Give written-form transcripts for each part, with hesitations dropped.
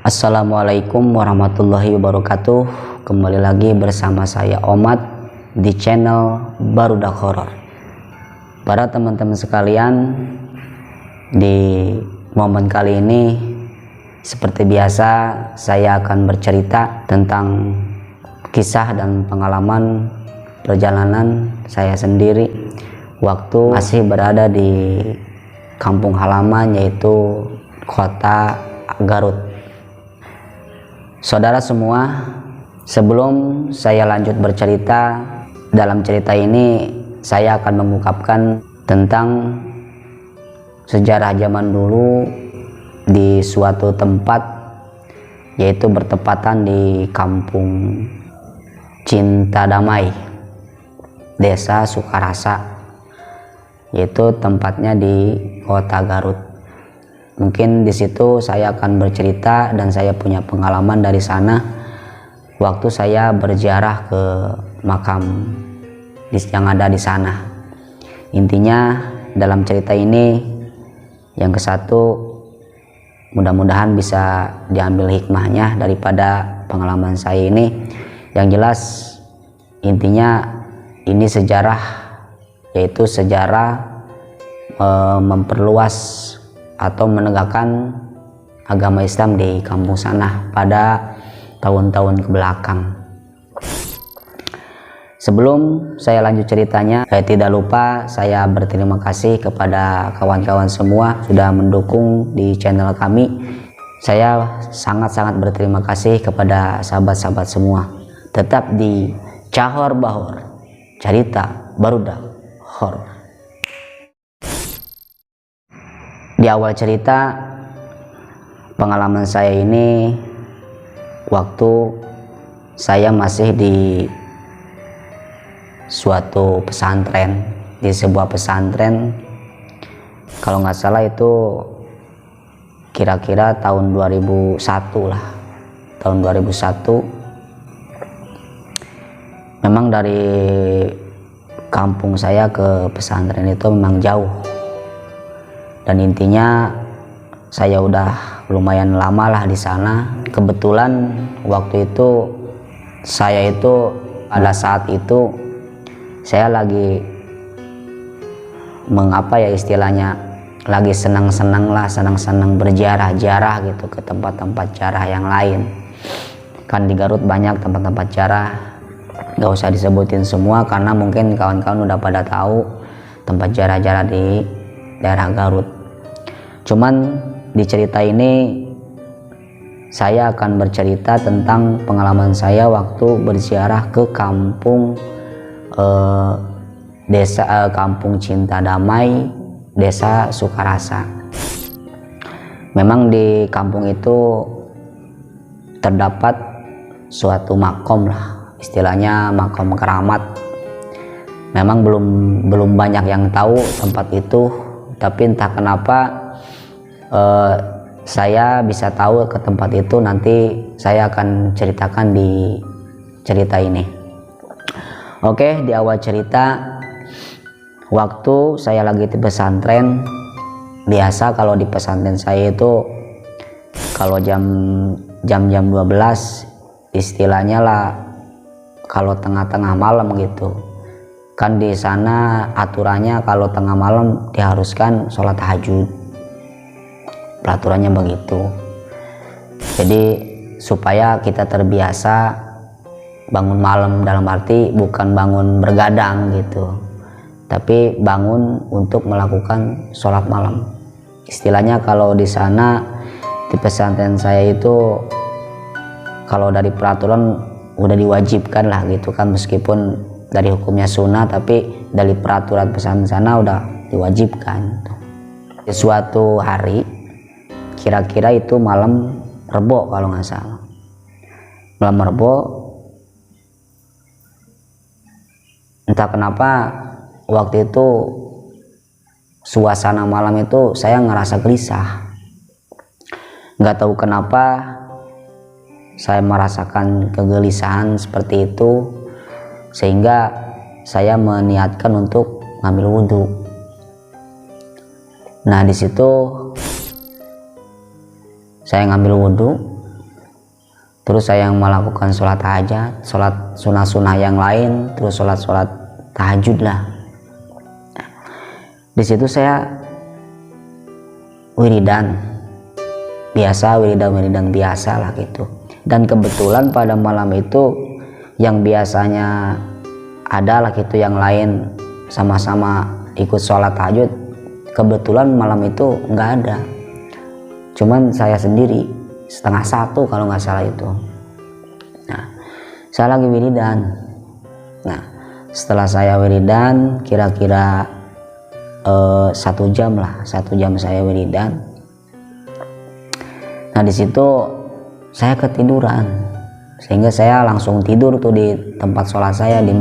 Assalamualaikum warahmatullahi wabarakatuh. Kembali lagi bersama saya Omad di channel Barudak Horor. Para teman-teman sekalian, di momen kali ini seperti biasa saya akan bercerita tentang kisah dan pengalaman perjalanan saya sendiri waktu masih berada di kampung halaman, yaitu kota Garut. Saudara semua, sebelum saya lanjut bercerita, dalam cerita ini saya akan mengungkapkan tentang sejarah zaman dulu di suatu tempat, yaitu bertepatan di kampung Cinta Damai, desa Sukarasa, yaitu tempatnya di kota Garut. Mungkin di situ saya akan bercerita dan saya punya pengalaman dari sana waktu saya berziarah ke makam yang ada di sana. Intinya dalam cerita ini yang ke satu, mudah-mudahan bisa diambil hikmahnya daripada pengalaman saya ini. Yang jelas intinya ini sejarah, yaitu sejarah memperluas atau menegakkan agama Islam di kampung sana pada tahun-tahun ke belakang. Sebelum saya lanjut ceritanya, saya tidak lupa saya berterima kasih kepada kawan-kawan semua sudah mendukung di channel kami. Saya sangat-sangat berterima kasih kepada sahabat-sahabat semua. Tetap di Cahor Bahor, cerita Barudak Horor. Di awal cerita, pengalaman saya ini waktu saya masih di suatu pesantren, di sebuah pesantren, kalau nggak salah itu kira-kira tahun 2001 lah, tahun 2001. Memang dari kampung saya ke pesantren itu memang jauh, dan intinya saya udah lumayan lama lah di sana. Kebetulan waktu itu saya itu pada saat itu saya lagi mengapa ya istilahnya, lagi senang-senang berjarah-jarah gitu ke tempat-tempat jarah yang lain. Kan di Garut banyak tempat-tempat jarah, gak usah disebutin semua karena mungkin kawan-kawan udah pada tahu tempat jarah-jarah di daerah Garut. Cuman di cerita ini saya akan bercerita tentang pengalaman saya waktu berziarah ke kampung kampung Cinta Damai, desa Sukarasa. Memang di kampung itu terdapat suatu makom lah, istilahnya makom keramat. Memang belum banyak yang tahu tempat itu, tapi entah kenapa saya bisa tahu ke tempat itu. Nanti saya akan ceritakan di cerita ini. Oke, di awal cerita, waktu saya lagi di pesantren, biasa kalau di pesantren saya itu kalau jam 12 istilahnya lah, kalau tengah-tengah malam gitu kan, di sana aturannya kalau tengah malam diharuskan sholat tahajud, peraturannya begitu. Jadi supaya kita terbiasa bangun malam, dalam arti bukan bangun bergadang gitu, tapi bangun untuk melakukan sholat malam. Istilahnya kalau di sana di pesantren saya itu kalau dari peraturan udah diwajibkan lah gitu kan, meskipun dari hukumnya sunnah, tapi dari peraturan pesantren sana udah diwajibkan. Di suatu hari, kira-kira itu malam Rebo kalau nggak salah, malam Rebo, entah kenapa waktu itu suasana malam itu saya ngerasa gelisah. Nggak tahu kenapa saya merasakan kegelisahan seperti itu, sehingga saya meniatkan untuk ngambil wudhu. Nah di situ saya ngambil wudhu, terus saya yang melakukan sholat hajat, sholat sunnah-sunnah yang lain, terus sholat tahajud lah. Di situ saya wiridan biasa, wiridan biasa lah gitu. Dan kebetulan pada malam itu yang biasanya ada lah gitu yang lain sama-sama ikut sholat tahajud, kebetulan malam itu nggak ada, cuman saya sendiri 12:30 kalau nggak salah itu. Nah, saya lagi wiridan. Nah, setelah saya wiridan kira-kira 1 jam lah, 1 jam saya wiridan. Nah, di situ saya ketiduran, sehingga saya langsung tidur tuh di tempat sholat saya di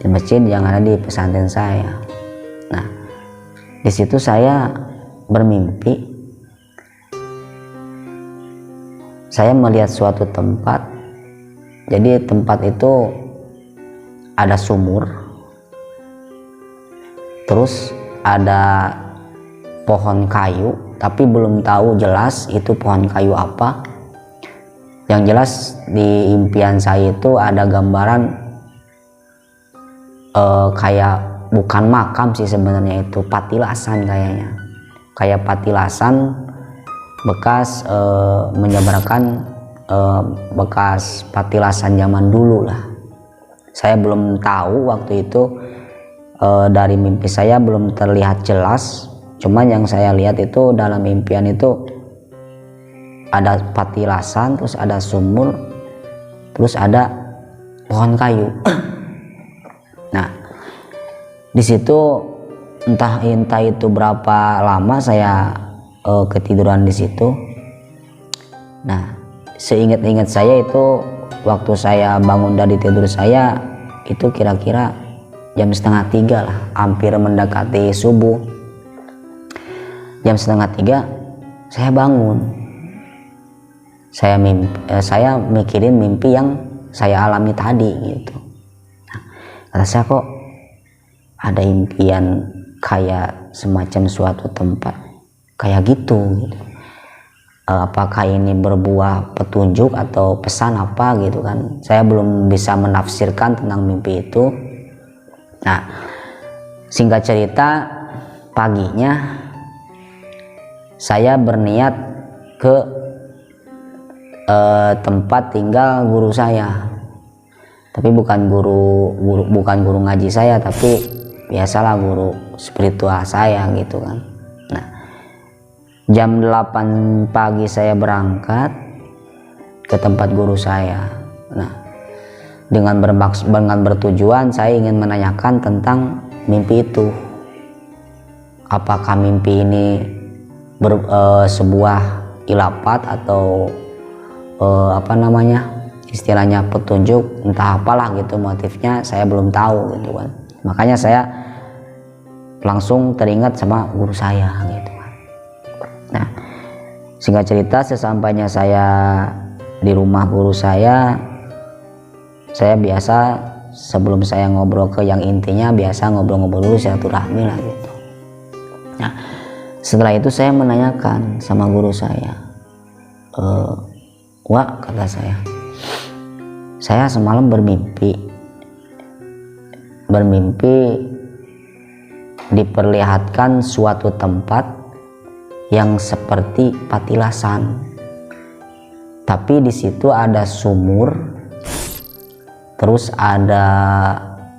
masjid yang ada di pesantren saya. Nah, di situ saya bermimpi, saya melihat suatu tempat. Jadi tempat itu ada sumur, terus ada pohon kayu, tapi belum tahu jelas itu pohon kayu apa. Yang jelas di impian saya itu ada gambaran kayak bukan makam sih sebenarnya, itu patilasan kayaknya, kayak patilasan bekas menyebarkan bekas patilasan zaman dulu lah. Saya belum tahu waktu itu, dari mimpi saya belum terlihat jelas, cuman yang saya lihat itu dalam impian itu ada patilasan, terus ada sumur, terus ada pohon kayu. Nah, di situ entah itu berapa lama saya ketiduran di situ. Nah, seingat-ingat saya itu waktu saya bangun dari tidur saya itu kira-kira jam 2:30 lah, hampir mendekati subuh. Jam 2:30 saya bangun. Saya mikirin mimpi yang saya alami tadi gitu. Nah, kata saya, kok ada impian kayak semacam suatu tempat kayak gitu. Apakah ini berbuah petunjuk atau pesan apa gitu kan? Saya belum bisa menafsirkan tentang mimpi itu. Nah, singkat cerita, paginya saya berniat ke tempat tinggal guru saya, tapi bukan guru ngaji saya, tapi biasalah guru spiritual saya gitu kan. Nah, jam 8 pagi saya berangkat ke tempat guru saya. Nah, dengan bertujuan saya ingin menanyakan tentang mimpi itu. Apakah mimpi ini sebuah ilafat atau istilahnya petunjuk, entah apalah gitu motifnya, saya belum tahu gitu kan. Makanya saya langsung teringat sama guru saya gitu kan. Nah, singkat cerita, sesampainya saya di rumah guru saya biasa sebelum saya ngobrol ke yang intinya, biasa ngobrol-ngobrol dulu, silaturahmi lah gitu. Nah, setelah itu saya menanyakan sama guru saya, Wak, kata saya semalam bermimpi diperlihatkan suatu tempat yang seperti patilasan, tapi di situ ada sumur, terus ada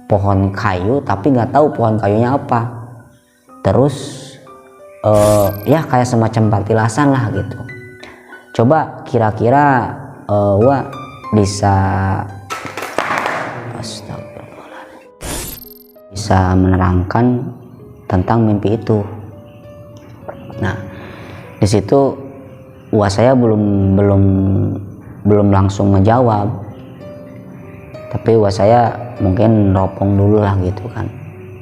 pohon kayu, tapi nggak tahu pohon kayunya apa. Terus ya kayak semacam patilasan lah gitu. Coba kira-kira Wak bisa menerangkan tentang mimpi itu. Nah, di situ Wak saya belum langsung menjawab, tapi Wak saya mungkin neropong dulu lah gitu kan,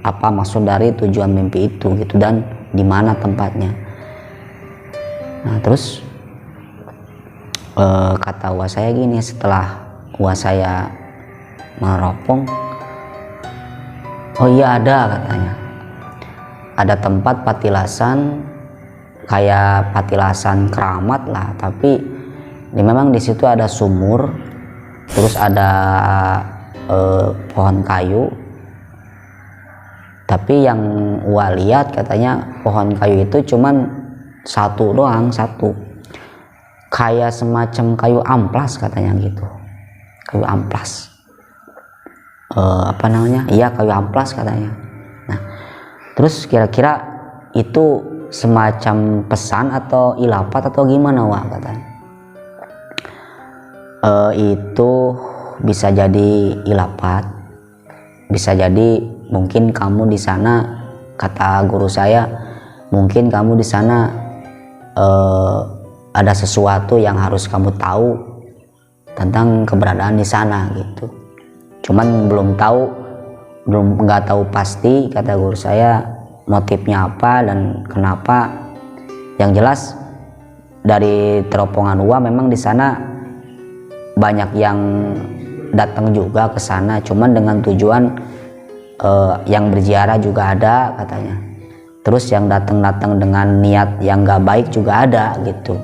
apa maksud dari tujuan mimpi itu gitu, dan di mana tempatnya. Nah, terus kata Wak saya gini, setelah Wak saya meneropong, oh iya ada, katanya ada tempat patilasan, kayak patilasan keramat lah, tapi memang di situ ada sumur, terus ada pohon kayu. Tapi yang Wak lihat katanya pohon kayu itu cuman satu doang, satu. Kayak semacam kayu amplas katanya gitu. Kayu amplas. Apa namanya? Iya, kayu amplas katanya. Nah, terus kira-kira itu semacam pesan atau ilapat atau gimana, Wak, katanya? Itu bisa jadi ilapat, bisa jadi mungkin kamu di sana, kata guru saya, mungkin kamu di sana ada sesuatu yang harus kamu tahu tentang keberadaan di sana gitu. Cuman nggak tahu pasti, kata guru saya, motifnya apa dan kenapa. Yang jelas dari terowongan Uwa memang di sana banyak yang datang juga ke sana, cuman dengan tujuan yang berziarah juga ada katanya. Terus yang datang dengan niat yang nggak baik juga ada gitu.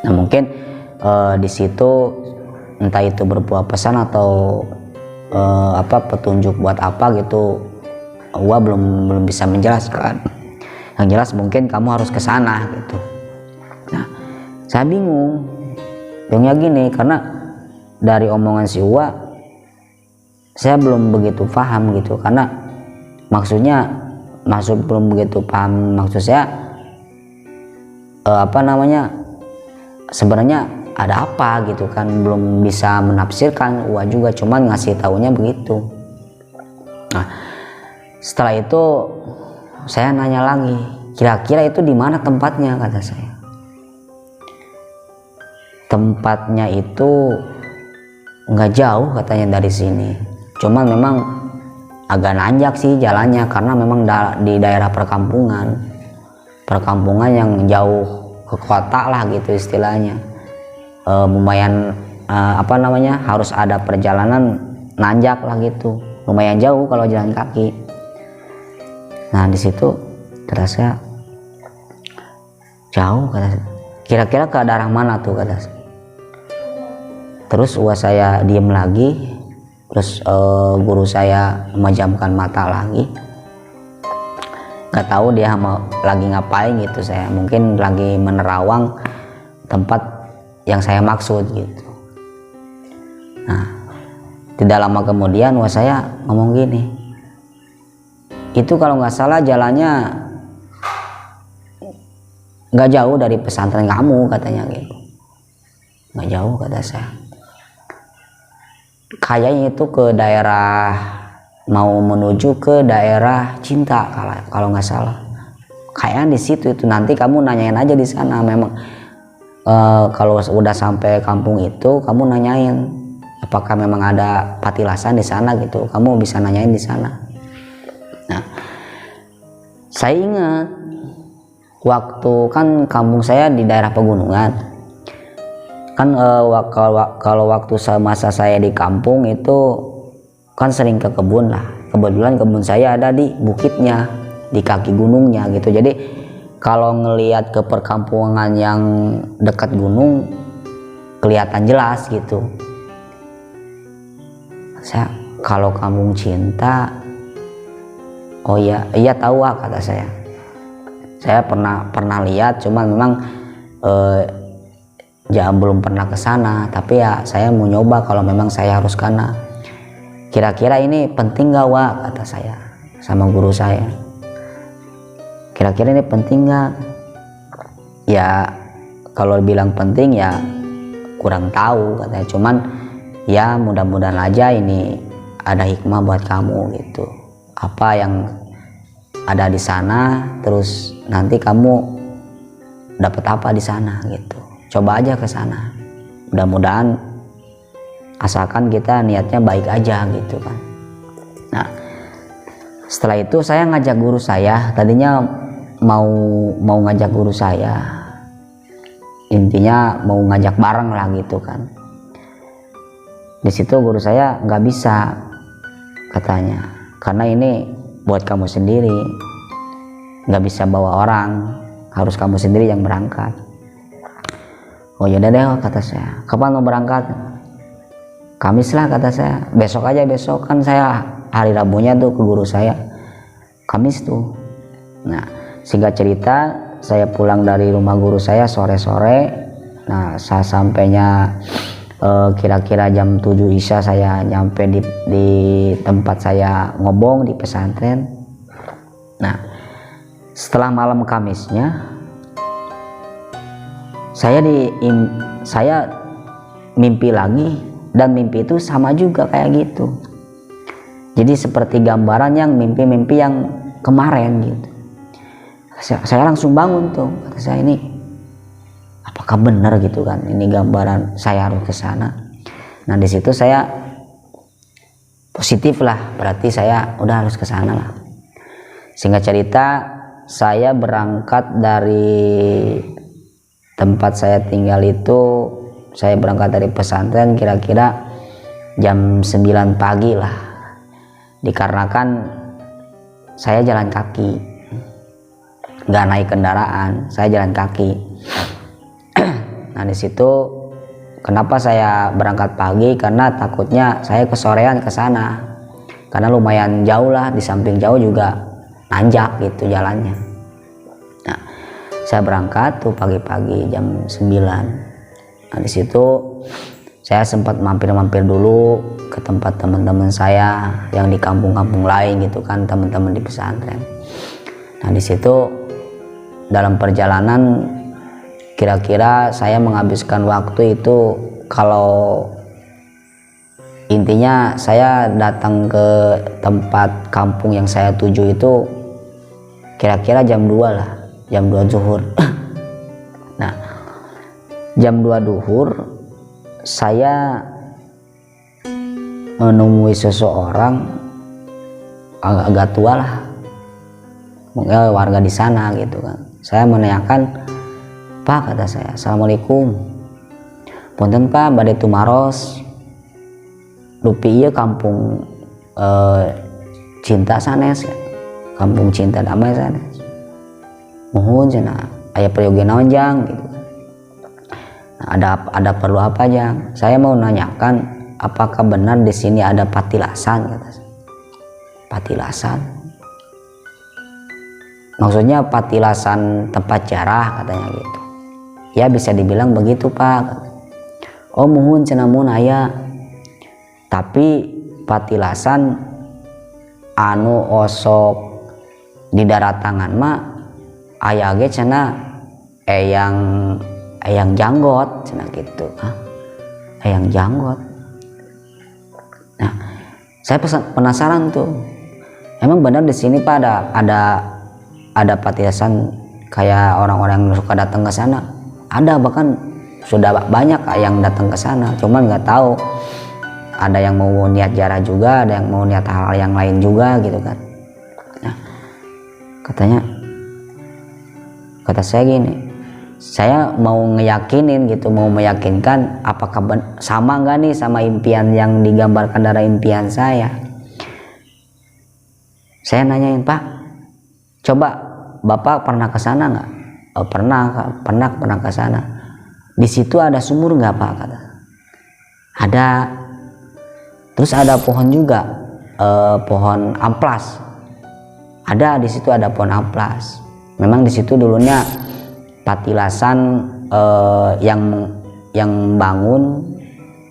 Nah, mungkin di situ entah itu berbuah pesan atau petunjuk buat apa gitu, gua belum bisa menjelaskan. Yang jelas mungkin kamu harus ke sana gitu. Nah, saya bingungnya gini, karena dari omongan si Uwa saya belum begitu paham gitu, karena belum begitu paham maksud saya sebenarnya ada apa gitu kan, belum bisa menafsirkan. Uwa juga cuman ngasih taunya begitu. Nah, setelah itu saya nanya lagi, kira-kira itu di mana tempatnya, kata saya. Tempatnya itu nggak jauh katanya dari sini, cuman memang agak nanjak sih jalannya, karena memang di daerah perkampungan yang jauh ke kota lah gitu istilahnya. Lumayan harus ada perjalanan nanjak lah gitu, lumayan jauh kalau jalan kaki. Nah, di situ terasa jauh, kata saya. Kira-kira ke daerah mana tuh, kata saya. Terus saya diem lagi, terus guru saya memejamkan mata lagi. Gak tahu dia lagi ngapain gitu, saya mungkin lagi menerawang tempat yang saya maksud gitu. Nah, tidak lama kemudian saya ngomong gini, itu kalau nggak salah jalannya nggak jauh dari pesantren kamu, katanya gitu. Nggak jauh, kata saya. Kayaknya itu ke daerah, mau menuju ke daerah Cinta kalau nggak salah. Kayaknya di situ itu, nanti kamu nanyain aja di sana. Memang kalau udah sampai kampung itu kamu nanyain apakah memang ada patilasan di sana gitu, kamu bisa nanyain di sana. Nah, saya ingat waktu kan kampung saya di daerah pegunungan kan, kalau waktu masa saya di kampung itu kan sering ke kebun lah. Kebetulan kebun saya ada di bukitnya, di kaki gunungnya gitu. Jadi kalau ngelihat ke perkampungan yang dekat gunung kelihatan jelas gitu. Saya, kalau kampung Cinta, oh iya tahu, kata saya. Saya pernah lihat, cuman memang belum pernah ke sana. Tapi ya saya mau nyoba kalau memang saya harus kana. Kira-kira ini penting gak, Wak, kata saya sama guru saya. Kira-kira ini penting gak? Ya kalau bilang penting ya kurang tahu, katanya. Cuman ya mudah-mudahan aja ini ada hikmah buat kamu gitu. Apa yang ada di sana, terus nanti kamu dapat apa di sana gitu. Coba aja ke sana. Mudah-mudahan asalkan kita niatnya baik aja gitu kan. Nah, setelah itu saya ngajak guru saya. Tadinya mau ngajak guru saya, intinya mau ngajak bareng lah gitu kan. Di situ guru saya nggak bisa, katanya, karena ini buat kamu sendiri, nggak bisa bawa orang, harus kamu sendiri yang berangkat. Oh ya deh kata saya, kapan mau berangkat? Kamis lah kata saya, besok aja, besok kan saya hari Rabunya tuh ke guru saya, Kamis tuh. Nah singkat cerita, saya pulang dari rumah guru saya sore-sore. Nah saya sampainya kira-kira jam 7 Isya saya nyampe di tempat saya ngobong di pesantren. Nah setelah malam Kamisnya saya mimpi lagi, dan mimpi itu sama juga kayak gitu. Jadi seperti gambaran yang mimpi-mimpi yang kemarin gitu. Saya langsung bangun tuh, kata saya, ini apakah benar gitu kan, ini gambaran saya harus ke sana. Nah di situ saya positif lah, berarti saya udah harus ke sana lah. Singkat cerita, saya berangkat dari tempat saya tinggal itu, saya berangkat dari pesantren kira-kira jam 9 pagi lah, dikarenakan saya jalan kaki, nggak naik kendaraan, saya jalan kaki. Nah di situ kenapa saya berangkat pagi, karena takutnya saya kesorean ke sana, karena lumayan jauh lah, di samping jauh juga nanjak gitu jalannya. Nah saya berangkat tuh pagi-pagi jam 9. Nah di situ saya sempat mampir-mampir dulu ke tempat teman-teman saya yang di kampung-kampung lain gitu kan, teman-teman di pesantren. Nah di situ dalam perjalanan kira-kira saya menghabiskan waktu itu, kalau intinya saya datang ke tempat kampung yang saya tuju itu kira-kira jam 2 lah, jam 2 zuhur. Nah jam 2 zuhur saya menemui seseorang agak tua lah, mungkin warga di sana gitu kan. Saya menanyakan, Pak, kata saya, Assalamualaikum, punten Pak, bade tumaros dupi ieu kampung cinta sanes, kampung cinta damai sanes, mohon cenah aya peryogi naon jang gitu. Nah, ada perlu apa jang? Saya mau nanyakan apakah benar di sini ada patilasan, kata saya. Patilasan maksudnya patilasan tempat jarah katanya gitu. Ya bisa dibilang begitu Pak. Oh mohon cenah mun aya, tapi patilasan anu osok di daratangan mah aya ge cenah eyang janggot cenah gitu. Eyang janggot. Nah saya penasaran tuh, emang benar di sini Pak ada patilasan kayak orang-orang yang suka datang ke sana? Ada, bahkan sudah banyak yang datang ke sana, cuman nggak tahu ada yang mau niat jarah juga, ada yang mau niat hal yang lain juga gitu kan. Nah, kata saya gini, saya mau ngeyakinin gitu, mau meyakinkan apakah sama nggak nih sama impian yang digambarkan dari impian saya. Saya nanyain, Pak, coba Bapak pernah ke sana nggak? Oh, pernah ke sana. Di situ ada sumur nggak Pak? Kata. Ada. Terus ada pohon juga, pohon amplas. Ada di situ, ada pohon amplas. Memang di situ dulunya patilasan yang bangun,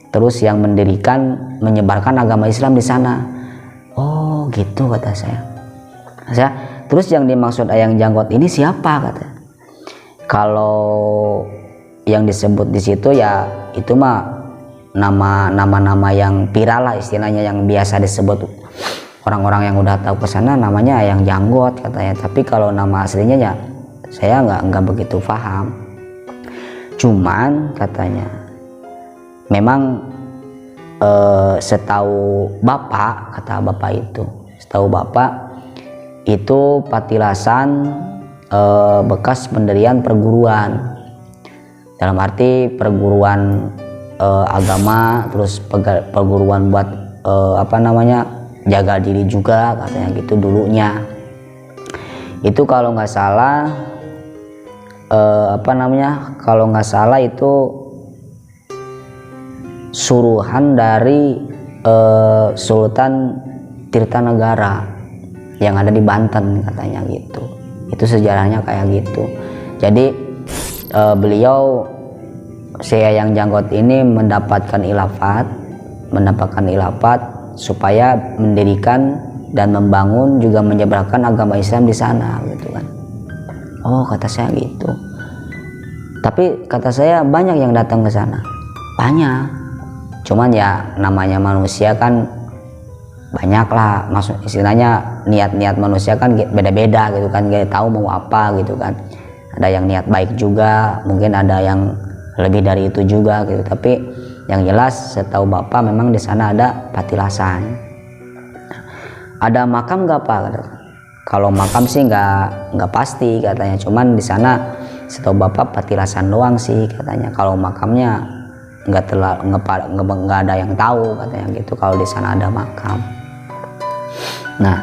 terus yang mendirikan, menyebarkan agama Islam di sana. Oh gitu, kata saya. Terus yang dimaksud eyang janggot ini siapa, kata. Kalau yang disebut di situ ya itu mah nama-nama yang viral lah istilahnya, yang biasa disebut orang-orang yang udah tahu ke sana, namanya eyang janggot katanya. Tapi kalau nama aslinya ya saya nggak begitu paham. Cuman katanya memang setahu bapak, kata bapak itu patilasan bekas pendirian perguruan, dalam arti perguruan agama, terus perguruan buat jaga diri juga katanya gitu dulunya. Itu kalau nggak salah apa namanya, kalau nggak salah itu suruhan dari Sultan Tirtanegara yang ada di Banten katanya gitu. Itu sejarahnya kayak gitu. Jadi beliau si Yayang Janggot ini mendapatkan ilafat supaya mendirikan dan membangun juga menyebarkan agama Islam di sana gitu kan. Oh, kata saya gitu. Tapi kata saya banyak yang datang ke sana, banyak. Cuman ya namanya manusia kan banyak lah, maksud istilahnya niat-niat manusia kan beda-beda gitu kan, gak tahu mau apa gitu kan. Ada yang niat baik juga, mungkin ada yang lebih dari itu juga gitu. Tapi yang jelas setahu Bapak memang di sana ada patilasan. Ada makam gak Pak? Kalau makam sih nggak pasti katanya, cuman di sana setahu Bapak patilasan doang sih katanya. Kalau makamnya nggak ada yang tahu katanya gitu, kalau di sana ada makam. Nah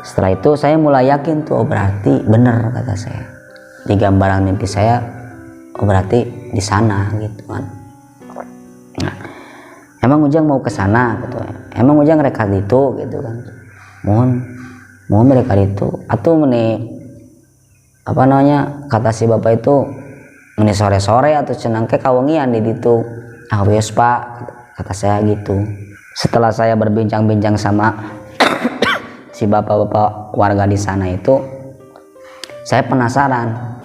setelah itu saya mulai yakin tuh, oh berarti bener kata saya, di gambaran mimpi saya, oh berarti di sana gitu kan. Nah, emang Ujang mau ke sana gitu, emang Ujang reka gitu kan, mohon mereka itu atau meni apa namanya, kata si bapak itu meni sore-sore atau cenang ke kawengian di itu. Ah wes Pak, kata saya gitu. Setelah saya berbincang-bincang sama si bapak-bapak warga di sana itu, saya penasaran,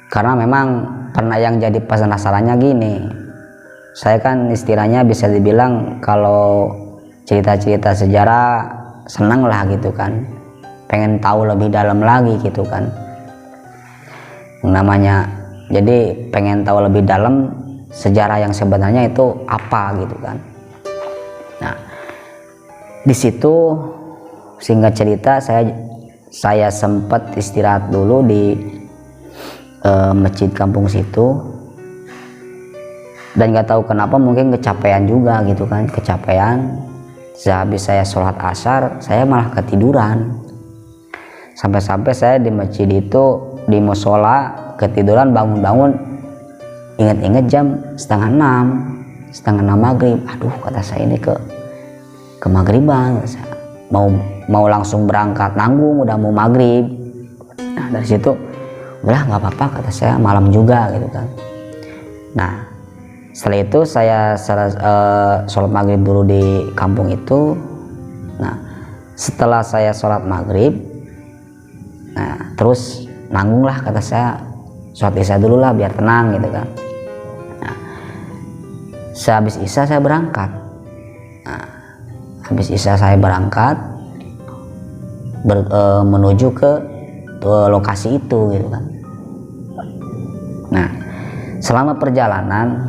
karena memang pernah yang jadi penasarannya gini, saya kan istilahnya bisa dibilang kalau cerita-cerita sejarah senang lah gitu kan, pengen tahu lebih dalam lagi gitu kan namanya. Jadi pengen tahu lebih dalam sejarah yang sebenarnya itu apa gitu kan. Nah di situ singkat cerita saya sempat istirahat dulu di masjid kampung situ, dan nggak tahu kenapa mungkin kecapean juga gitu kan, sehabis saya sholat asar saya malah ketiduran, sampai-sampai saya di masjid itu di musola ketiduran, bangun-bangun inget-inget jam setengah enam maghrib. Aduh kata saya, ini ke maghriban, mau langsung berangkat nanggung, udah mau maghrib. Nah dari situ udah nggak apa-apa kata saya, malam juga gitu kan. Nah setelah itu saya sholat maghrib dulu di kampung itu. Nah setelah saya sholat maghrib, nah terus nanggung lah kata saya, sholat isya dulu lah biar tenang gitu kan. Nah sehabis isya saya berangkat. Nah habis isya saya berangkat menuju ke lokasi itu gitu kan. Nah selama perjalanan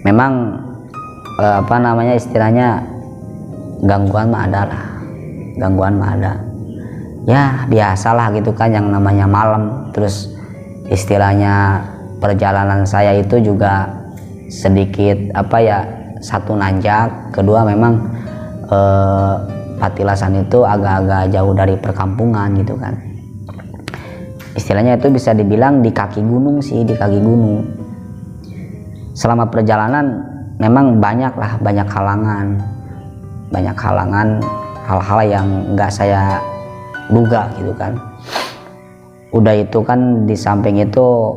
memang apa namanya istilahnya gangguan mah ada, ya biasalah gitu kan, yang namanya malam. Terus istilahnya perjalanan saya itu juga sedikit apa ya, satu nanjak, kedua memang patilasan itu agak-agak jauh dari perkampungan gitu kan. Istilahnya itu bisa dibilang di kaki gunung sih, di kaki gunung. Selama perjalanan memang banyak halangan, hal-hal yang nggak saya duga gitu kan. Udah itu kan di samping itu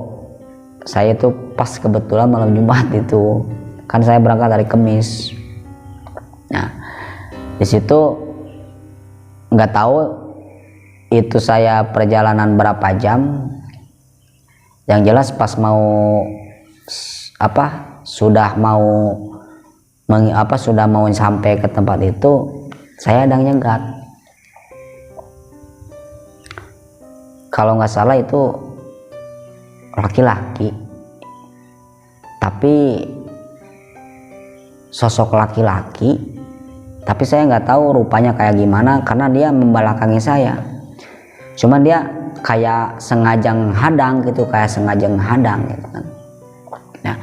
saya itu pas kebetulan malam Jumat itu kan, saya berangkat dari Kemis. Nah di situ nggak tahu itu saya perjalanan berapa jam, yang jelas pas mau sudah mau sampai ke tempat itu, saya ada nyegat. Kalau nggak salah itu laki-laki, tapi sosok laki-laki, tapi saya nggak tahu rupanya kayak gimana karena dia membelakangi saya. Cuman dia kayak sengaja hadang gitu kan. Nah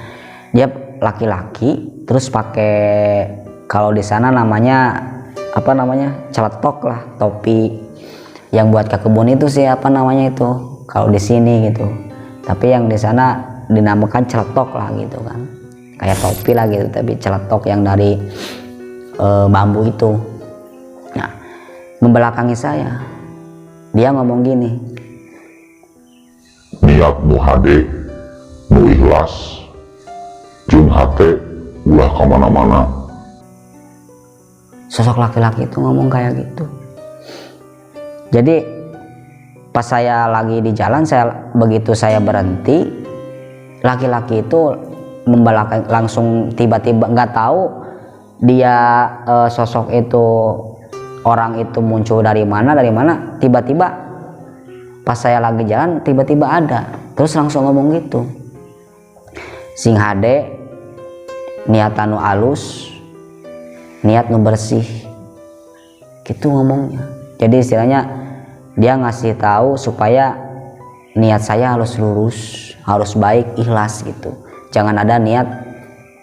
dia laki-laki, terus pakai, kalau di sana namanya celetok lah, yang buat ke kebun itu sih apa namanya itu kalau di sini gitu, tapi yang di sana dinamakan celetok lah gitu kan, kayak topi lah gitu tapi celetok yang dari bambu itu. Nah, membelakangi saya, dia ngomong gini, niat nu hade nu ikhlas jeung hate ulah kemana-mana. Sosok laki-laki itu ngomong kayak gitu. Jadi pas saya lagi di jalan, begitu saya berhenti, laki-laki itu membelakangi langsung, tiba-tiba nggak tahu dia sosok itu, orang itu muncul dari mana tiba-tiba pas saya lagi jalan tiba-tiba ada, terus langsung ngomong gitu, sing hade niat anu alus, niat nu bersih gitu ngomongnya. Jadi istilahnya dia ngasih tahu supaya niat saya harus lurus, harus baik, ikhlas gitu, jangan ada niat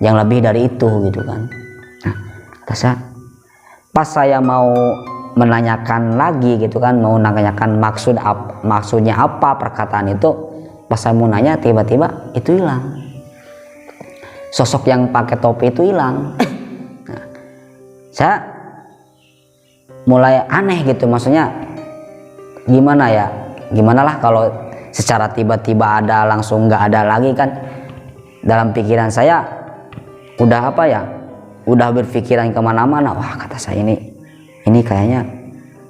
yang lebih dari itu gitu kan. Nah, pas saya mau menanyakan lagi gitu kan, mau menanyakan maksudnya apa perkataan itu, pas saya mau nanya tiba-tiba itu hilang, sosok yang pakai topi itu hilang. Nah, saya mulai aneh gitu, maksudnya gimana ya, gimana lah kalau secara tiba-tiba ada langsung nggak ada lagi kan. Dalam pikiran saya udah apa ya, udah berpikiran kemana-mana, wah kata saya ini kayaknya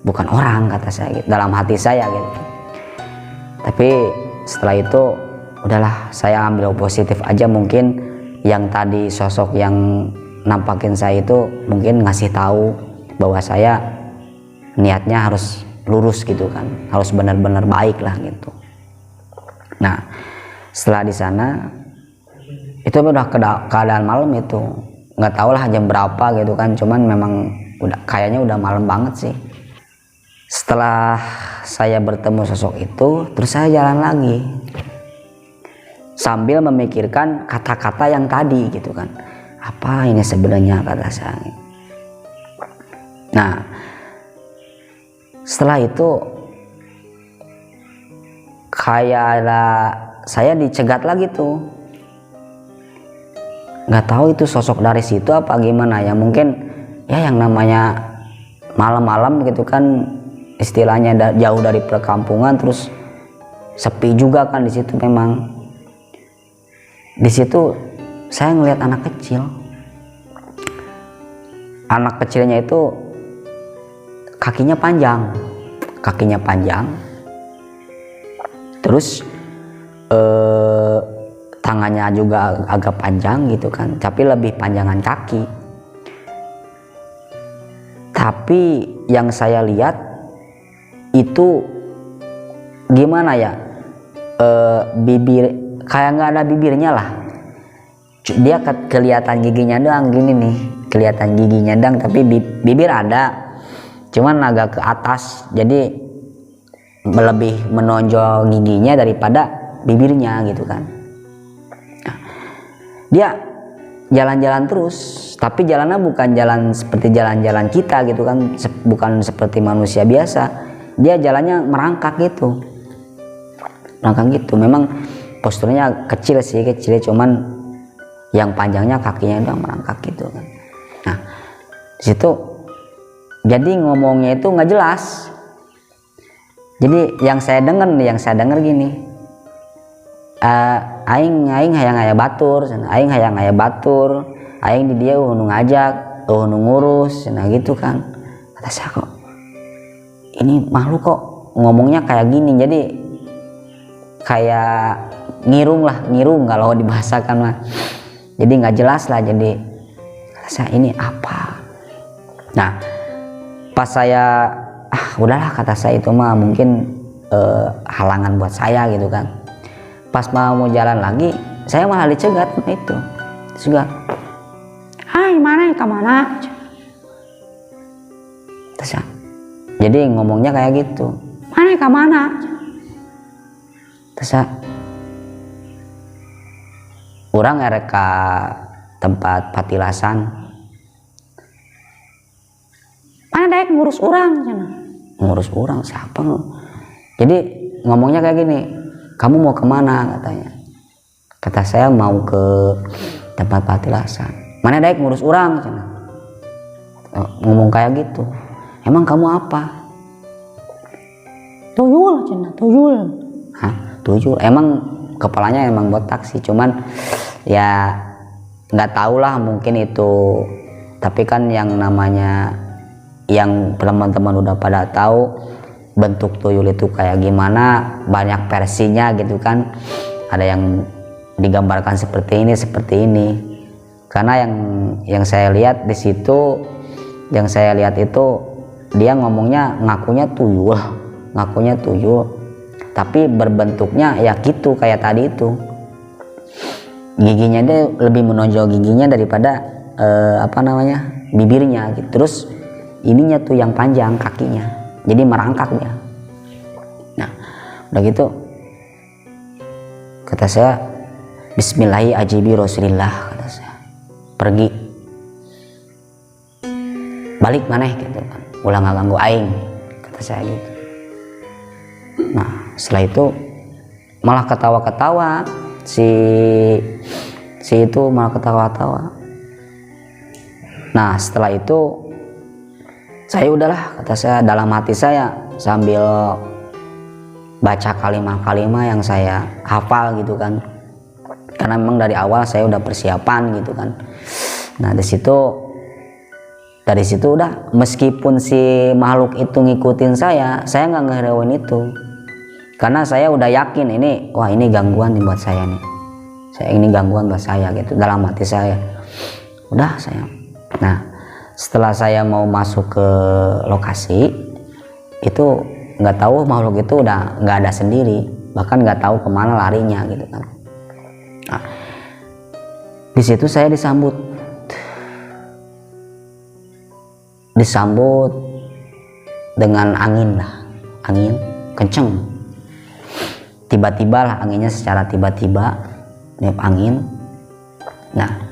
bukan orang, kata saya gitu, dalam hati saya gitu. Tapi setelah itu udahlah, saya ambil positif aja, mungkin yang tadi sosok yang nampakin saya itu mungkin ngasih tahu bahwa saya niatnya harus lurus gitu kan, harus benar-benar baik lah gitu. Nah, setelah di sana itu udah keadaan malam, itu nggak tahu lah jam berapa gitu kan, cuman memang udah kayaknya udah malam banget sih. Setelah saya bertemu sosok itu, terus saya jalan lagi sambil memikirkan kata-kata yang tadi gitu kan, apa ini sebenarnya, kata saya. Nah, setelah itu kayak saya dicegat lagi tuh, nggak tahu itu sosok dari situ apa gimana ya, mungkin ya yang namanya malam-malam gitu kan, istilahnya jauh dari perkampungan, terus sepi juga kan di situ. Memang di situ saya ngelihat anak kecilnya itu kakinya panjang, terus tangannya juga agak panjang gitu kan, tapi lebih panjangan kaki. Tapi yang saya lihat itu gimana ya, bibir kayak nggak ada bibirnya lah, dia kelihatan giginya doang gini nih, kelihatan giginya doang, tapi bibir ada, cuman agak ke atas, jadi lebih menonjol giginya daripada bibirnya gitu kan. Nah, dia jalan-jalan terus, tapi jalannya bukan jalan seperti jalan-jalan kita gitu kan, bukan seperti manusia biasa, dia jalannya merangkak gitu. Memang posturnya kecil, cuman yang panjangnya kakinya doang merangkak gitu kan. Nah, di situ jadi ngomongnya itu nggak jelas. Jadi yang saya dengar gini, aing hayang aya batur, aing di dia nu ngajak, nu ngurus, nah gitu kan. Kata saya, kok ini makhluk kok ngomongnya kayak gini, jadi kayak ngirung kalau dibahasakan mah, jadi nggak jelas lah. Jadi kata saya, ini apa? Nah, pas saya udahlah, kata saya itu mah mungkin halangan buat saya gitu kan. Pas mau jalan lagi, saya malah dicegat itu. Juga, hai mana kemana? Terus ya, jadi ngomongnya kayak gitu, mana kemana? Terus ya, orang erek ka tempat patilasan, mana daek ngurus orang cina. ngurus orang siapa? Jadi ngomongnya kayak gini, kamu mau kemana katanya. Kata saya mau ke tempat patilasan. Mana daek ngurus orang cina. Ngomong kayak gitu. Emang kamu apa? Tuyul cina, tuyul. Hah, tuyul. Emang kepalanya emang botak sih, cuman ya nggak tahu lah mungkin itu. Tapi kan yang namanya yang teman-teman udah pada tahu bentuk tuyul itu kayak gimana, banyak versinya gitu kan. Ada yang digambarkan seperti ini. Karena yang saya lihat di situ, yang saya lihat itu dia ngomongnya ngakunya tuyul, tapi berbentuknya ya gitu kayak tadi itu. Giginya dia lebih menonjol giginya daripada bibirnya gitu. Terus ininya tuh yang panjang kakinya, jadi merangkak dia. Nah udah gitu kata saya, Bismillahi ajibi Rasulillah, kata saya, pergi balik maneh gitu kan, ulah ngaganggu aing, kata saya gitu. Nah setelah itu malah ketawa-ketawa si itu malah ketawa-ketawa. Nah setelah itu saya udahlah, kata saya dalam hati saya sambil baca kalimat-kalimat yang saya hafal gitu kan, karena memang dari awal saya udah persiapan gitu kan. Nah dari situ udah, meskipun si makhluk itu ngikutin saya nggak ngeheroin itu, karena saya udah yakin ini, wah ini gangguan nih buat saya nih, ini gangguan buat saya gitu dalam hati saya. Udah saya. Nah setelah saya mau masuk ke lokasi itu, nggak tahu makhluk itu udah nggak ada sendiri, bahkan nggak tahu kemana larinya gitu kan. Nah, di situ saya disambut dengan angin kenceng. Tiba-tiba lah anginnya, secara tiba-tiba niup angin. Nah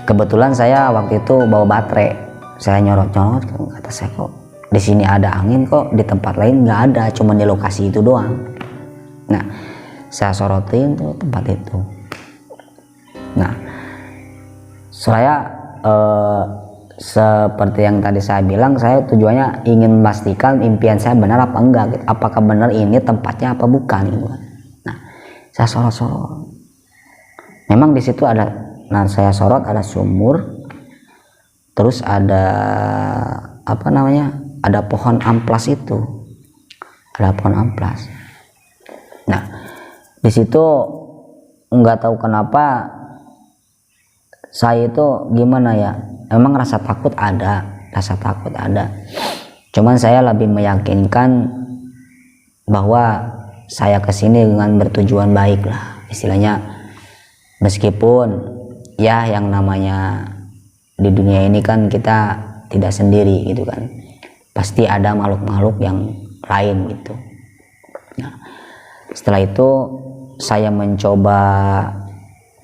kebetulan saya waktu itu bawa baterai, saya nyorot-nyorot, kata saya kok di sini ada angin, kok di tempat lain nggak ada, cuma di lokasi itu doang. Nah saya sorotin tuh tempat itu. Nah saya seperti yang tadi saya bilang, saya tujuannya ingin memastikan impian saya benar apa enggak gitu. Apakah benar ini tempatnya apa bukan gitu. Nah saya sorot-sorot, memang di situ ada. Nah saya sorot ada sumur, terus ada ada pohon amplas itu, ada pohon amplas. Nah di situ nggak tahu kenapa saya itu gimana ya, emang rasa takut ada, cuman saya lebih meyakinkan bahwa saya kesini dengan bertujuan baik lah istilahnya. Meskipun ya yang namanya di dunia ini kan kita tidak sendiri gitu kan, pasti ada makhluk-makhluk yang lain gitu. Nah setelah itu saya mencoba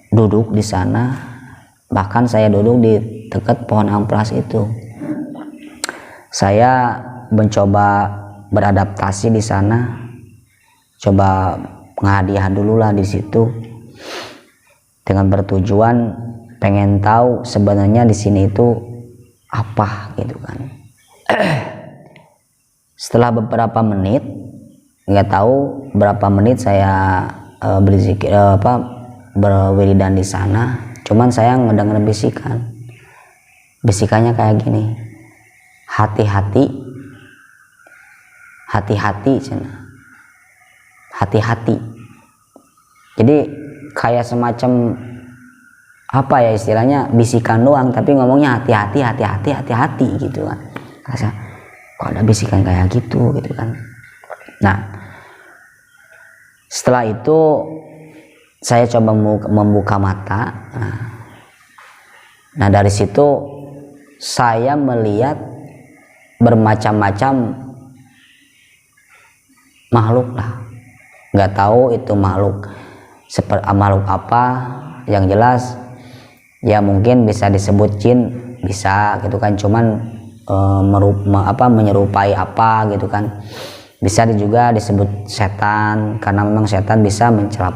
duduk di sana, bahkan saya duduk di dekat pohon amplas itu. Saya mencoba beradaptasi di sana, coba ngehadiah dulu lah di situ, dengan bertujuan pengen tahu sebenarnya di sini itu apa gitu kan. Setelah beberapa menit, nggak tahu berapa menit saya berzikir berwiridan di sana, cuman saya ngedengar bisikannya kayak gini, hati-hati cina, hati-hati. Jadi kayak semacam apa ya istilahnya, bisikan doang tapi ngomongnya hati-hati gitu kan. Rasa kok ada bisikan kayak gitu kan. Nah setelah itu saya coba membuka mata. Nah dari situ saya melihat bermacam-macam makhluk lah, nggak tahu itu makhluk apa. Yang jelas ya mungkin bisa disebut jin, bisa gitu kan, cuman menyerupai apa gitu kan. Bisa juga disebut setan karena memang setan bisa mencela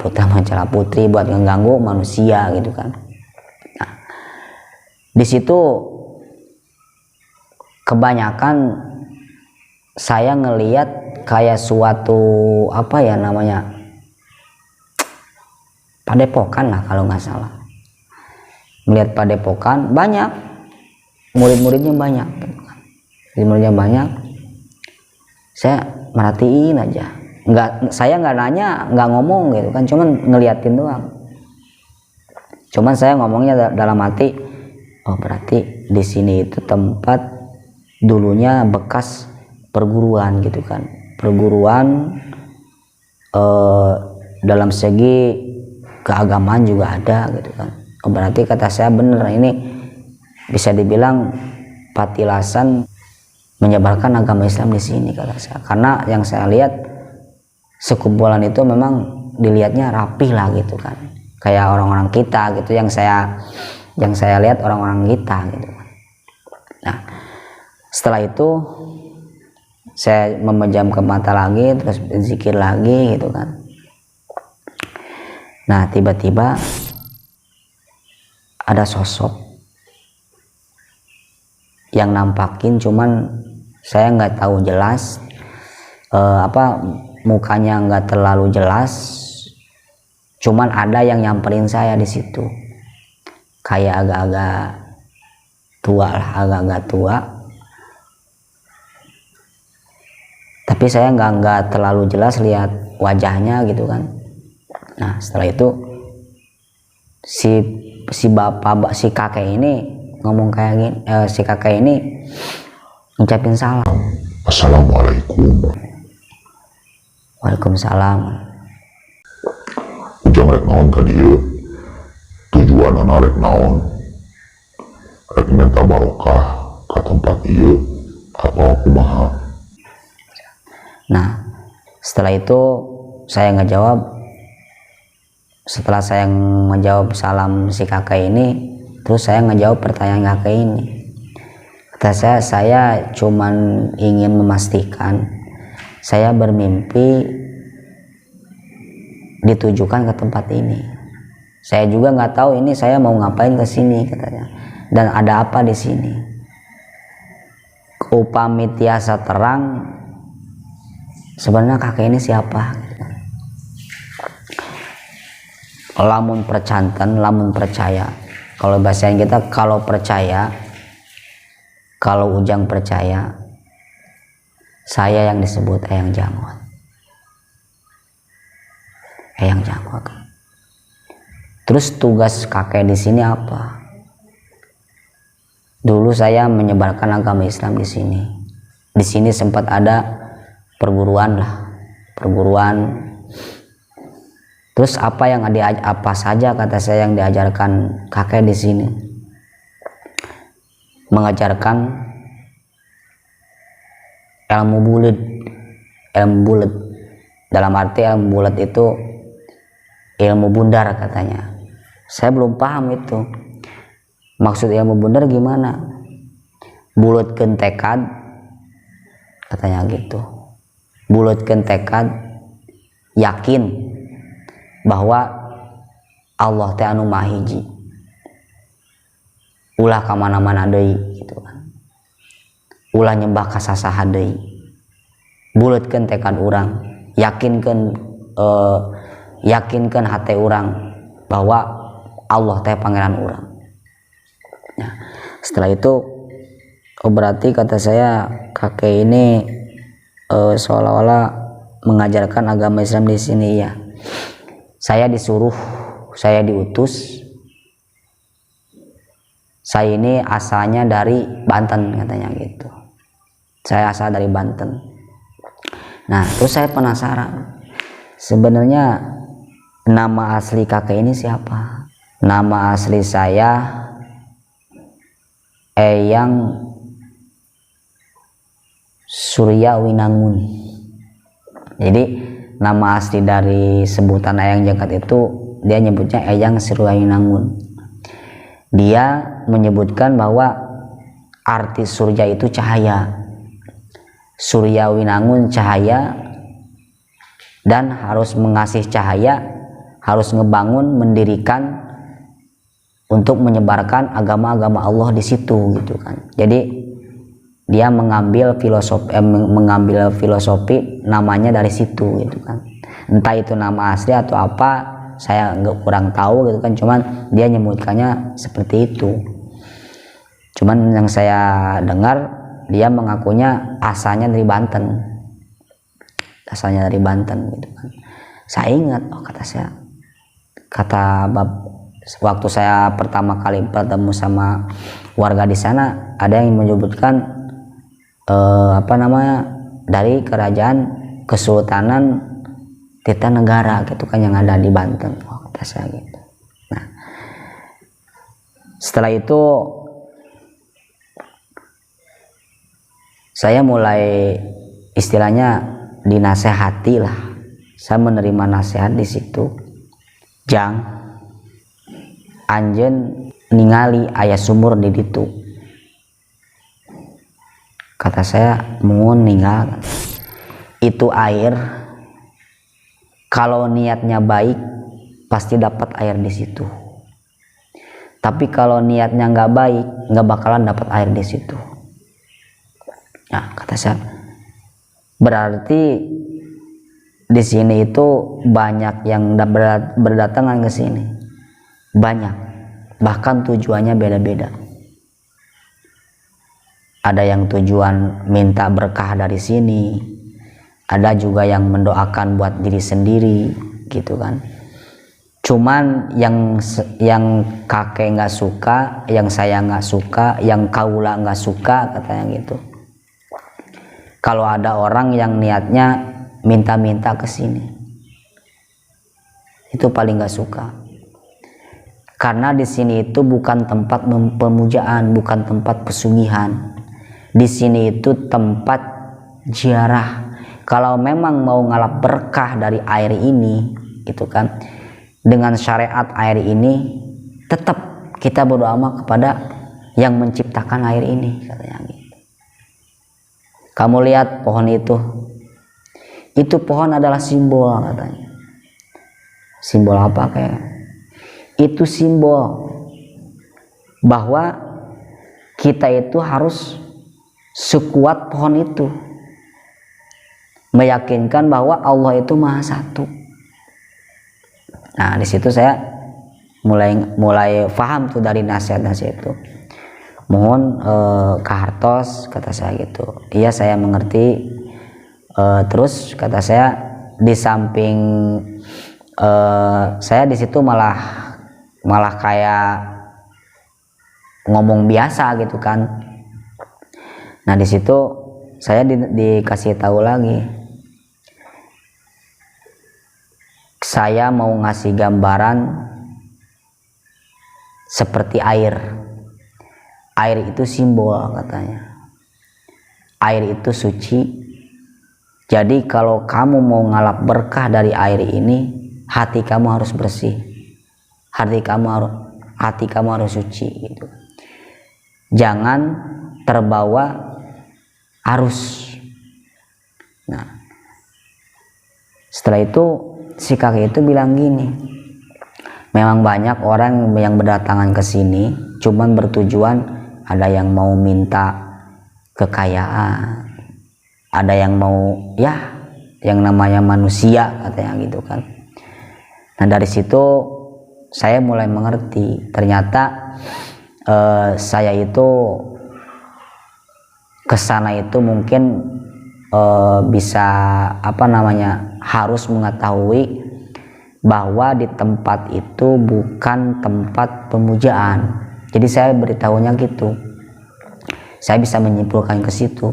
putri buat mengganggu manusia gitu kan. Nah, di situ kebanyakan saya ngelihat kayak suatu padepokan lah kalau nggak salah. Melihat padepokan banyak murid-muridnya banyak. Saya merhatiin aja, saya nggak nanya, nggak ngomong gitu kan, cuman ngeliatin doang. Cuman saya ngomongnya dalam hati, oh berarti di sini itu tempat dulunya bekas perguruan gitu kan, perguruan dalam segi keagamaan juga ada gitu kan. Oh berarti kata saya bener, ini bisa dibilang Patilasan menyebarkan agama Islam di sini kata saya, karena yang saya lihat sekumpulan itu memang dilihatnya rapih lah gitu kan, kayak orang-orang kita gitu, yang saya lihat orang-orang kita gitu. Nah setelah itu saya memejamkan mata lagi, terus berzikir lagi gitu kan. Nah tiba-tiba ada sosok yang nampakin, cuman saya nggak tahu jelas mukanya nggak terlalu jelas, cuman ada yang nyamperin saya di situ, kayak agak-agak tua, tapi saya nggak terlalu jelas lihat wajahnya gitu kan. Nah setelah itu si kakek ini ngomong kayak gini, si kakek ini ngucapin salam. Assalamualaikum. Waalaikumsalam. Ujang rek naon ka dieu? Tujuan anak rek naon? Rek minta barokah ka tempat ieu atau kumaha? Nah setelah itu saya ngejawab, setelah saya menjawab salam si kakek ini, terus saya ngejawab pertanyaan kakek ini. Kata saya cuman ingin memastikan saya bermimpi ditujukan ke tempat ini. Saya juga nggak tahu ini saya mau ngapain ke sini katanya, dan ada apa di sini. Upami tiasa terang, sebenarnya kakek ini siapa? Lamun percanten, lamun percaya. Kalau bahasa kita, kalau percaya, kalau Ujang percaya, saya yang disebut Eyang Janggot. Eyang Janggot. Terus tugas kakek di sini apa? Dulu saya menyebarkan agama Islam di sini. Di sini sempat ada perguruan lah, perguruan. Terus apa saja kata saya yang diajarkan kakek di sini? Mengajarkan ilmu bulat. Dalam arti ilmu bulat itu ilmu bundar katanya. Saya belum paham itu. Maksud ilmu bundar gimana? Bulatkeun tekad katanya gitu. Bulatkeun tekad, yakin bahwa Allah teh anu mahiji, ulah kamana-mana deui gitu kan, ulah nyembah ka sasaha deui, buleutkeun tekad urang, yakinkeun hate urang bahwa Allah teh pangeran urang. Nah, setelah itu berarti kata saya kakek ini seolah-olah mengajarkan agama Islam di sini ya. Saya disuruh, saya diutus. Saya ini asalnya dari Banten katanya gitu. Saya asal dari Banten. Nah, terus saya penasaran. Sebenarnya nama asli kakek ini siapa? Nama asli saya Eyang Surya Winangun. Jadi nama asli dari sebutan Eyang Janggot itu dia nyebutnya Eyang Surya Winangun. Dia menyebutkan bahwa arti surya itu cahaya, surya winangun cahaya, dan harus mengasih cahaya, harus ngebangun, mendirikan untuk menyebarkan agama-agama Allah di situ gitu kan. Jadi dia mengambil filosofi namanya dari situ gitu kan. Entah itu nama asli atau apa, saya kurang tahu gitu kan, cuman dia nyebutkannya seperti itu. Cuman yang saya dengar dia mengakunya asalnya dari Banten, gitu kan. Saya ingat, kata waktu saya pertama kali bertemu sama warga di sana, ada yang menyebutkan dari kerajaan Kesultanan Tirtanegara gitu kan, yang ada di Banten, kata saya gitu. Nah, setelah itu saya mulai istilahnya dinasehati lah, saya menerima nasihat di situ. Jang, anjen ningali aya sumur di ditu. Kata saya, mohon ninggal. Itu air, kalau niatnya baik pasti dapat air di situ. Tapi kalau niatnya nggak baik, nggak bakalan dapat air di situ. Nah, kata saya, berarti di sini itu banyak yang berdatangan ke sini, banyak, bahkan tujuannya beda-beda. Ada yang tujuan minta berkah dari sini, ada juga yang mendoakan buat diri sendiri gitu kan. Cuman yang kakek nggak suka, yang saya nggak suka, yang kaula nggak suka, katanya gitu, kalau ada orang yang niatnya minta-minta ke sini, itu paling nggak suka. Karena di sini itu bukan tempat pemujaan, bukan tempat pesugihan. Di sini itu tempat ziarah. Kalau memang mau ngalap berkah dari air ini, gitu kan, dengan syariat air ini, tetap kita berdoa kepada yang menciptakan air ini, katanya gitu. Kamu lihat pohon itu pohon adalah simbol, katanya. Simbol apa kayak? Itu simbol bahwa kita itu harus sekuat pohon itu, meyakinkan bahwa Allah itu Maha Satu. Nah, di situ saya mulai paham tuh dari nasihat-nasihat itu. Mohon Kak Hartos, kata saya gitu. Iya, saya mengerti. Terus kata saya, di samping saya di situ malah kayak ngomong biasa gitu kan. Nah, di situ saya dikasih tahu lagi, saya mau ngasih gambaran seperti air. Air itu simbol, katanya. Air itu suci. Jadi kalau kamu mau ngalap berkah dari air ini, hati kamu harus bersih, hati kamu harus suci gitu. Jangan terbawa arus. Nah, setelah itu si kakek itu bilang gini, memang banyak orang yang berdatangan ke sini cuman bertujuan, ada yang mau minta kekayaan, ada yang mau yang namanya manusia, katanya gitu kan. Nah, dari situ saya mulai mengerti, ternyata saya itu kesana itu mungkin bisa harus mengetahui bahwa di tempat itu bukan tempat pemujaan. Jadi saya beritahunya gitu, saya bisa menyimpulkan ke situ,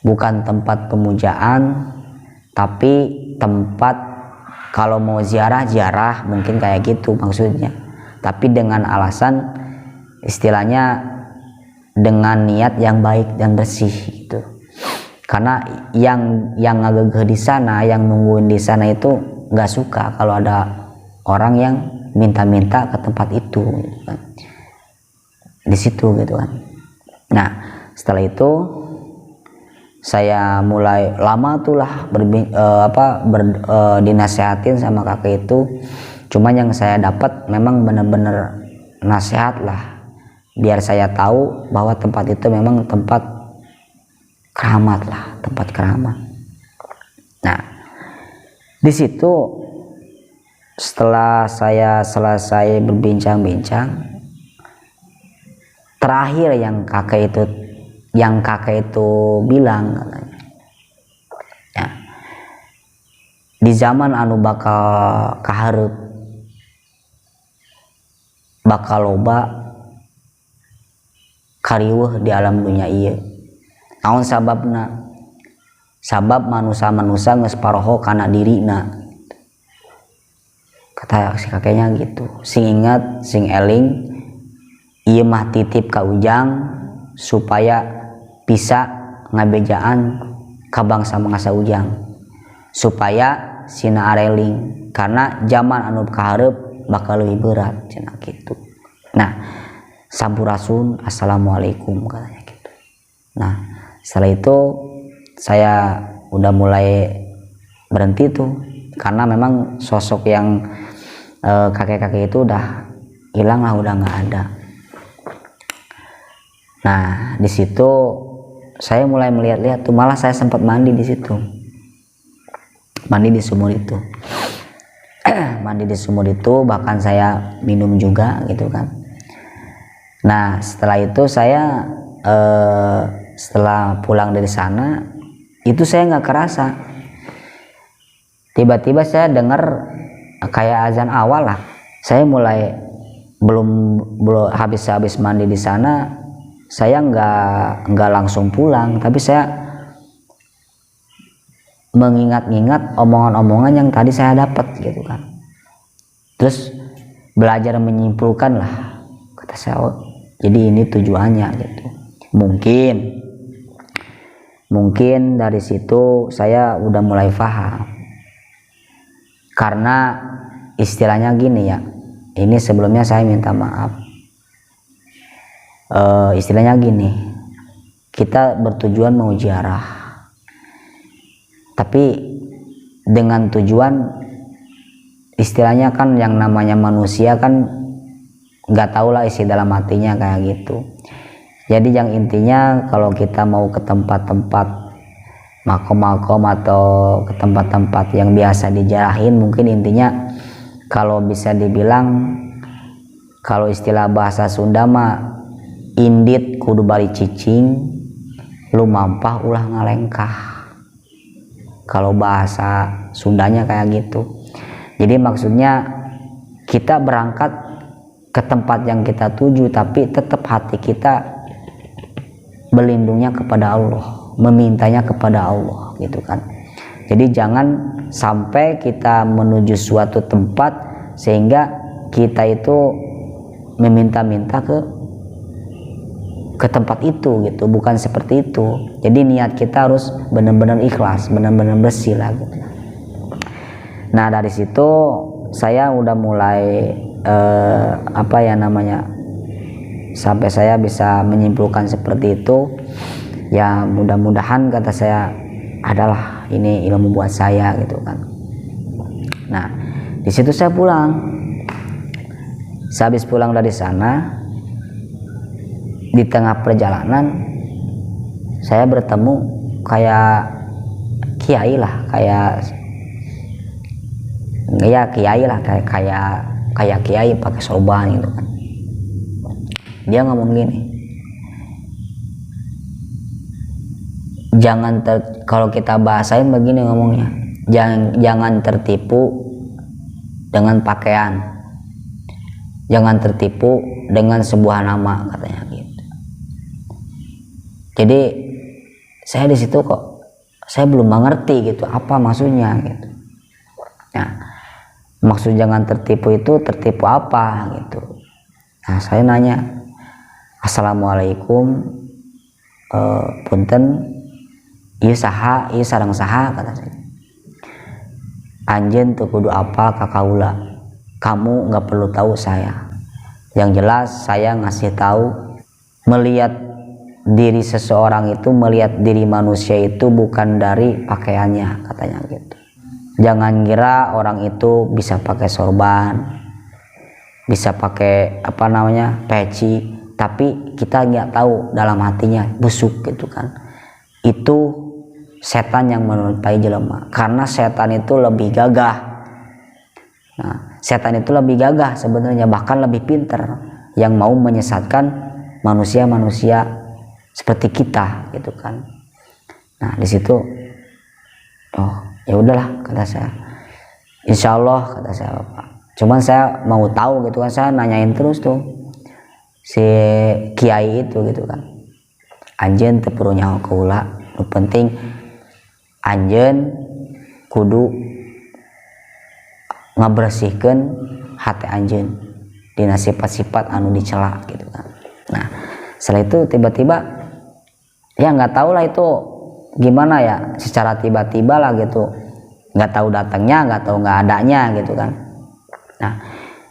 bukan tempat pemujaan, tapi tempat kalau mau ziarah mungkin kayak gitu maksudnya, tapi dengan alasan istilahnya dengan niat yang baik dan bersih gitu. Karena yang ngagegeh di sana, yang nungguin di sana itu nggak suka kalau ada orang yang minta-minta ke tempat itu gitu kan. Di situ gitu kan. Nah setelah itu saya mulai lama tuh lah dinasehatin sama kakek itu. Cuman yang saya dapat memang benar-benar nasihat lah, biar saya tahu bahwa tempat itu memang tempat keramat lah, tempat keramat. Nah di situ setelah saya selesai berbincang-bincang, terakhir yang kakek itu bilang katanya, ya, di zaman anu bakal kaharep bakal loba kariweuh di alam dunia ieu. Naon sababna? Sabab manusia geus paroho kana dirina. Kata si kakeknya gitu. Sing ingat, sing eling, ieu mah titip ka ujang supaya bisa ngabejaan ka bangsa mangasa ujang, supaya sina areling karena zaman anu kaharep bakal lebih berat cenah gitu. Nah sampurasun assalamualaikum katanya gitu. Nah setelah itu saya udah mulai berhenti tuh, karena memang sosok yang kakek-kakek itu udah hilang lah, udah nggak ada. Nah di situ saya mulai melihat-lihat tuh, malah saya sempat mandi di situ, mandi di sumur itu. Mandi di sumur itu, bahkan saya minum juga gitu kan. Nah setelah itu saya setelah pulang dari sana itu saya nggak kerasa, tiba-tiba saya dengar kayak azan awal lah. Saya mulai belum habis mandi di sana, saya nggak langsung pulang, tapi saya mengingat-ingat omongan-omongan yang tadi saya dapat gitu kan. Terus belajar menyimpulkan lah, kata saya, oh, jadi ini tujuannya gitu. Mungkin dari situ saya udah mulai paham, karena istilahnya gini ya, ini sebelumnya saya minta maaf, istilahnya gini, kita bertujuan mau ziarah, tapi dengan tujuan, istilahnya kan yang namanya manusia kan nggak tahu lah isi dalam hatinya kayak gitu. Jadi yang intinya kalau kita mau ke tempat-tempat makom-makom atau ke tempat-tempat yang biasa dijarahin, mungkin intinya kalau bisa dibilang, kalau istilah bahasa Sunda mah indit kudu bali cicing, lu mampah ulah ngalengkah. Kalau bahasa Sundanya kayak gitu. Jadi maksudnya kita berangkat ke tempat yang kita tuju, tapi tetap hati kita berlindungnya kepada Allah, memintanya kepada Allah gitu kan. Jadi jangan sampai kita menuju suatu tempat sehingga kita itu meminta-minta ke tempat itu gitu, bukan seperti itu. Jadi niat kita harus benar-benar ikhlas, benar-benar bersih lah gitu. Nah dari situ saya udah mulai sampai saya bisa menyimpulkan seperti itu. Ya mudah-mudahan, kata saya, adalah ini ilmu buat saya gitu kan. Nah di situ saya pulang. Sehabis pulang dari sana, di tengah perjalanan saya bertemu kayak kiai lah, kayak kiai pakai sorban gitu kan. Dia ngomong gini, kalau kita bahasain begini ngomongnya, jangan tertipu dengan pakaian, jangan tertipu dengan sebuah nama, katanya gitu. Jadi saya di situ kok saya belum mengerti gitu apa maksudnya gitu. Nah maksud jangan tertipu itu tertipu apa gitu. Nah saya nanya, assalamualaikum, punten, ieu saha, ieu sareng saha, kata saya. Anjeun teu kudu apal ka kaula, kamu nggak perlu tahu saya. Yang jelas saya ngasih tahu, melihat diri seseorang itu, melihat diri manusia itu bukan dari pakaiannya, katanya gitu. Jangan kira orang itu bisa pakai sorban, bisa pakai peci, tapi kita nggak tahu dalam hatinya busuk gitu kan. Itu setan yang menyerupai jelema, karena setan itu lebih gagah. Nah, setan itu lebih gagah sebenarnya, bahkan lebih pintar, yang mau menyesatkan manusia-manusia seperti kita gitu kan. Nah, di situ ya udahlah, kata saya, insya Allah, kata saya, Bapak. Cuman saya mau tahu gitu kan, saya nanyain terus tuh si kiai itu gitu kan, anjen teu perlu nyaho kaula, nu penting anjen kudu ngabersihkeun hati anjen dina sifat-sifat anu dicela gitu kan. Nah, setelah itu tiba-tiba ya nggak tahu lah itu gimana ya, secara tiba-tiba lah gitu, nggak tahu datangnya, nggak tahu nggak adanya gitu kan. Nah,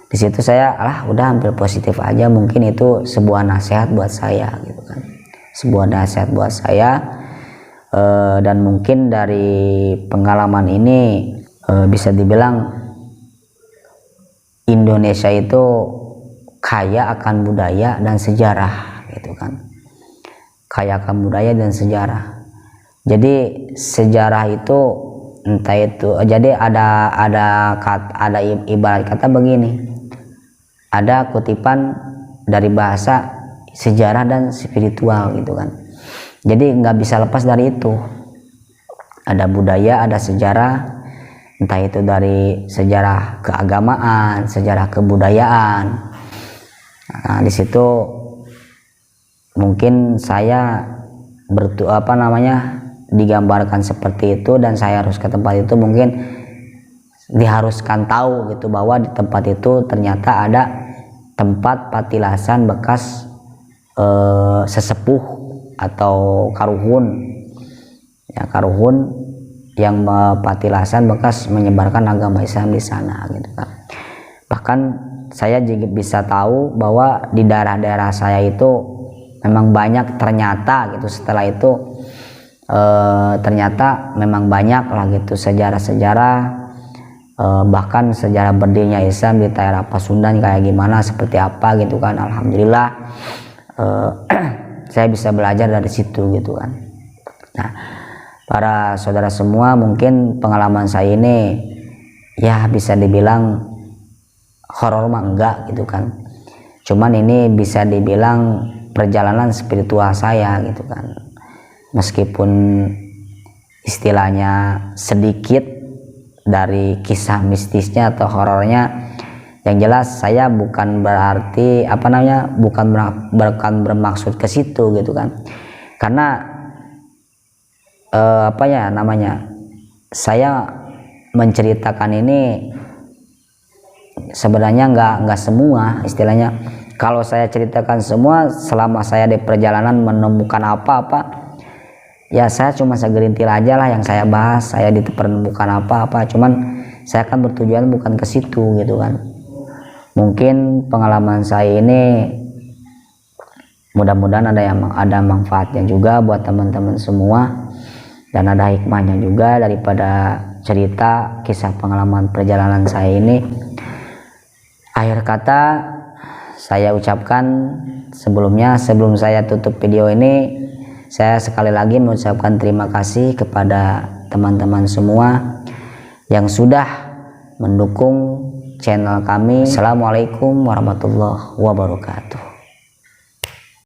di situ saya udah ambil positif aja, mungkin itu sebuah nasihat buat saya gitu kan, sebuah nasihat buat saya. Dan mungkin dari pengalaman ini bisa dibilang Indonesia itu kaya akan budaya dan sejarah gitu kan, kaya akan budaya dan sejarah. Jadi sejarah itu entah itu, jadi ada ibarat kata begini, ada kutipan dari bahasa sejarah dan spiritual gitu kan. Jadi nggak bisa lepas dari itu, ada budaya, ada sejarah, entah itu dari sejarah keagamaan, sejarah kebudayaan. Nah, di situ mungkin saya digambarkan seperti itu, dan saya harus ke tempat itu, mungkin diharuskan tahu gitu bahwa di tempat itu ternyata ada tempat patilasan bekas sesepuh atau karuhun ya, karuhun yang patilasan bekas menyebarkan agama Islam di sana gitu kan. Bahkan saya juga bisa tahu bahwa di daerah-daerah saya itu memang banyak ternyata gitu, setelah itu ternyata memang banyak lah gitu sejarah-sejarah, bahkan sejarah berdirinya Islam di daerah Pasundan kayak gimana, seperti apa gitu kan. Alhamdulillah saya bisa belajar dari situ gitu kan. Nah, para saudara semua, mungkin pengalaman saya ini ya bisa dibilang horor mah enggak gitu kan, cuman ini bisa dibilang perjalanan spiritual saya gitu kan. Meskipun istilahnya sedikit dari kisah mistisnya atau horornya, yang jelas saya bukan berarti bukan bermaksud ke situ gitu kan. Karena saya menceritakan ini sebenarnya nggak semua, istilahnya kalau saya ceritakan semua selama saya di perjalanan menemukan apa-apa, ya saya cuma segelintir aja lah yang saya bahas. Saya menemukan apa-apa, cuman saya kan bertujuan bukan ke situ gitu kan. Mungkin pengalaman saya ini mudah-mudahan ada manfaatnya juga buat teman-teman semua, dan ada hikmahnya juga daripada cerita kisah pengalaman perjalanan saya ini. Akhir kata saya ucapkan sebelum saya tutup video ini, saya sekali lagi mengucapkan terima kasih kepada teman-teman semua yang sudah mendukung channel kami. Assalamualaikum warahmatullahi wabarakatuh.